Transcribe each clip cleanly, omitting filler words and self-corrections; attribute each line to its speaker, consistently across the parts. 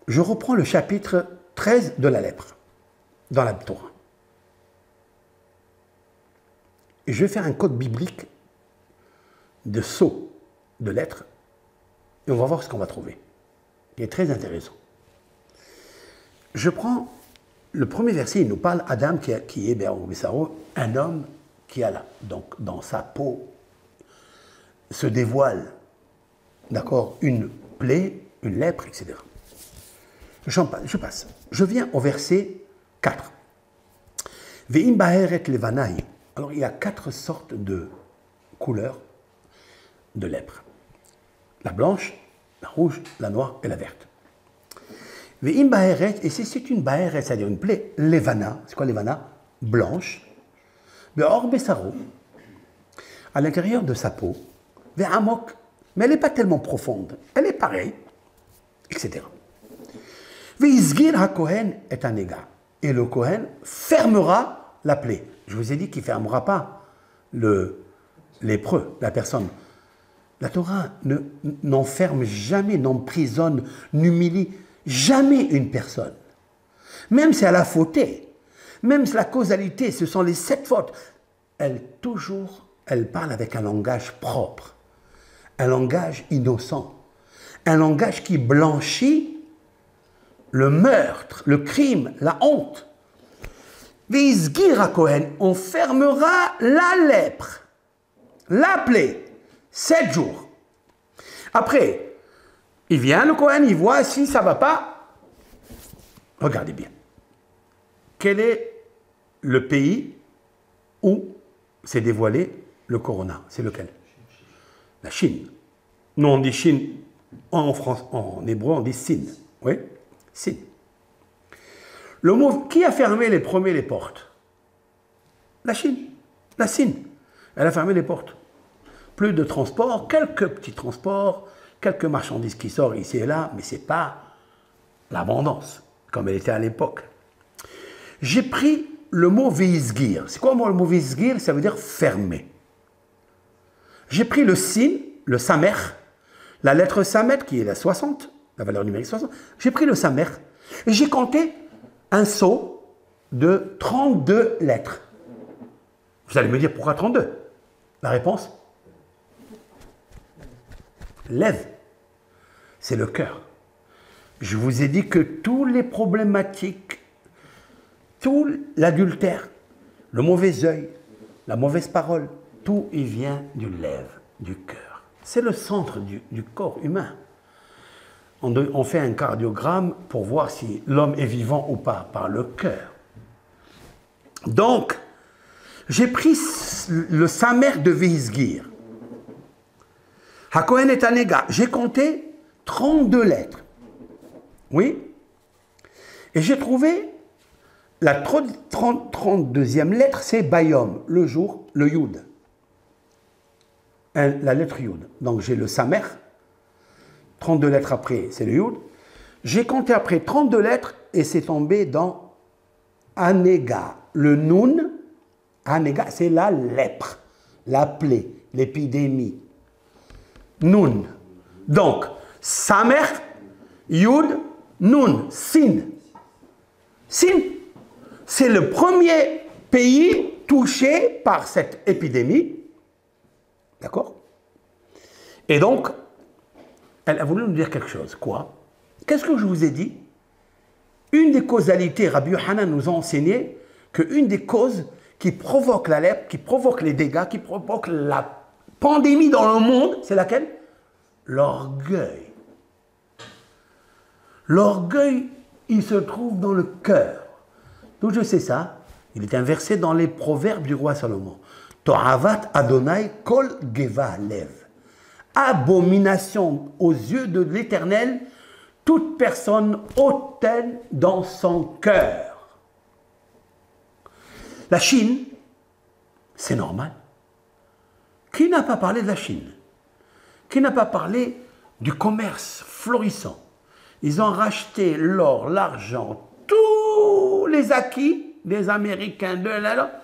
Speaker 1: je reprends le chapitre 13 de la lèpre, dans la Torah. Et je vais faire un code biblique de sceaux de lettres, et on va voir ce qu'on va trouver. Il est très intéressant. Je prends le premier verset, il nous parle Adam qui est un homme qui a là, donc dans sa peau se dévoile, d'accord, une plaie, une lèpre, etc. Je passe. Je viens au verset 4. Ve'im baheret levanaï. Alors il y a 4 sortes de couleurs de lèpre. La blanche, la rouge, la noire et la verte. Ve'im baheret, et si c'est une baheret, c'est-à-dire une plaie, levana, c'est quoi levana? Blanche. Ve'or besaro, à l'intérieur de sa peau. Ve'amok, mais elle n'est pas tellement profonde, elle est pareille, etc. Ve'izgir ha-kohen est un égard. Et le Kohen fermera la plaie. Je vous ai dit qu'il ne fermera pas lépreux, la personne. La Torah n'enferme jamais, n'emprisonne, n'humilie jamais une personne. Même si elle a fauté, même si la causalité, ce sont les 7 fautes, elle parle avec un langage propre, un langage innocent, un langage qui blanchit le meurtre, le crime, la honte. Ve'izgir ha-kohen, on fermera la lèpre, la plaie, 7 jours. Après, il vient le Kohen, il voit si ça ne va pas. Regardez bien. Quel est le pays où s'est dévoilé le corona? C'est lequel? La Chine. Nous on dit Chine, en France, en hébreu on dit Sin. Oui, Sin. Le mot, qui a fermé les premiers les portes? La Chine, la Chine. Elle a fermé les portes. Plus de transport, quelques petits transports, quelques marchandises qui sortent ici et là, mais ce n'est pas l'abondance, comme elle était à l'époque. J'ai pris le mot veizgir. C'est quoi le mot veizgir? Ça veut dire fermer. J'ai pris le sin, le samer, la lettre samer qui est la 60, la valeur numérique 60. J'ai pris le samer et j'ai compté un sceau de 32 lettres. Vous allez me dire pourquoi 32? La réponse? Lève. C'est le cœur. Je vous ai dit que tous les problématiques, tout l'adultère, le mauvais œil, la mauvaise parole, tout y vient du lève, du cœur. C'est le centre du corps humain. On fait un cardiogramme pour voir si l'homme est vivant ou pas, par le cœur. Donc, j'ai pris le samer de Veizgir. Ha-Kohen est un égard. J'ai compté 32 lettres. Oui. Et j'ai trouvé la 32e lettre, c'est Bayom, le jour, le Yud. La lettre Yud. Donc j'ai le Samer. 32 lettres après, c'est le Yud. J'ai compté après 32 lettres et c'est tombé dans Anega. Le Nun, Anega, c'est la lèpre, la plaie, l'épidémie. Nun. Donc, Samer, Yud, Nun, Sin. Sin, c'est le premier pays touché par cette épidémie. D'accord? Et donc, elle a voulu nous dire quelque chose. Quoi? Qu'est-ce que je vous ai dit? Une des causalités, Rabbi Yochanan nous a enseigné qu'une des causes qui provoque la lèpre, qui provoque les dégâts, qui provoque la pandémie dans le monde, c'est laquelle? L'orgueil. L'orgueil, il se trouve dans le cœur. D'où je sais ça? Il est inversé dans les proverbes du roi Salomon. To'avat Adonai kol geva lev. Abomination aux yeux de l'Éternel, toute personne hautaine dans son cœur. La Chine, c'est normal. Qui n'a pas parlé de la Chine? Qui n'a pas parlé du commerce florissant? Ils ont racheté l'or, l'argent, tous les acquis des Américains de là.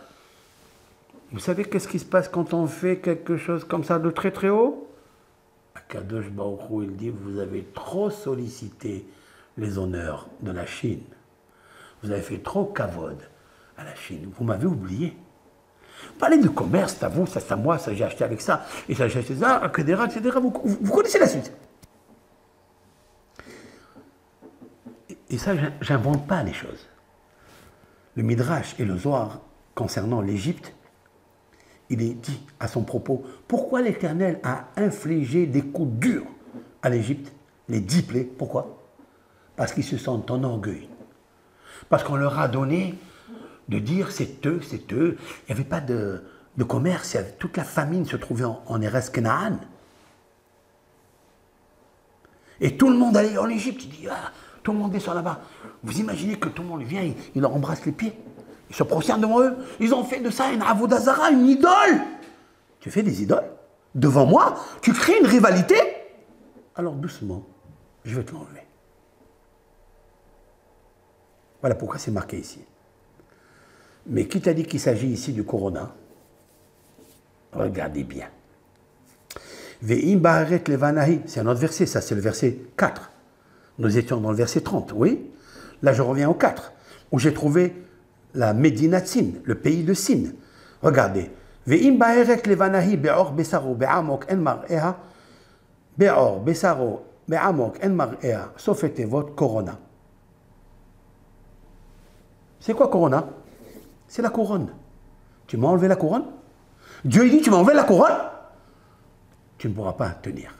Speaker 1: Vous savez qu'est-ce qui se passe quand on fait quelque chose comme ça de très très haut? Akadosh Baruch Hu, il dit, vous avez trop sollicité les honneurs de la Chine. Vous avez fait trop cavode à la Chine. Vous m'avez oublié. Parlez de commerce, c'est à vous, ça c'est à moi, ça j'ai acheté avec ça, et ça j'ai acheté ça, etc. Vous connaissez la suite. Et ça, j'invente pas les choses. Le Midrash et le Zohar, concernant l'Égypte, il est dit à son propos, pourquoi l'Éternel a infligé des coups durs à l'Égypte, les 10 plaies, pourquoi? Parce qu'ils se sentent en orgueil. Parce qu'on leur a donné de dire c'est eux. Il n'y avait pas de commerce, toute la famine se trouvait en Eretz Canaan. Et tout le monde allait en Égypte, il dit, ah, tout le monde descend là-bas. Vous imaginez que tout le monde vient, il leur embrasse les pieds, il se prosterne devant eux. Ils ont fait de ça une avodazara, une idole. Tu fais des idoles devant moi, tu crées une rivalité. Alors doucement, je vais te l'enlever. Voilà pourquoi c'est marqué ici. Mais qui t'a dit qu'il s'agit ici du corona? Regardez bien. Ve'im ba'aret levanahi, c'est un autre verset, ça c'est le verset 4. Nous étions dans le verset 30, oui. Là je reviens au 4, où j'ai trouvé la Médina Sin, le pays de Sin. Regardez. Ve'im ba'aret levanahi be'or besaro be'amok en mar'eha be'or besaro be'amok en mar'eha sauf etevot corona. C'est quoi corona? C'est la couronne. Tu m'as enlevé la couronne? Dieu dit, tu m'as enlevé la couronne? Tu ne pourras pas tenir.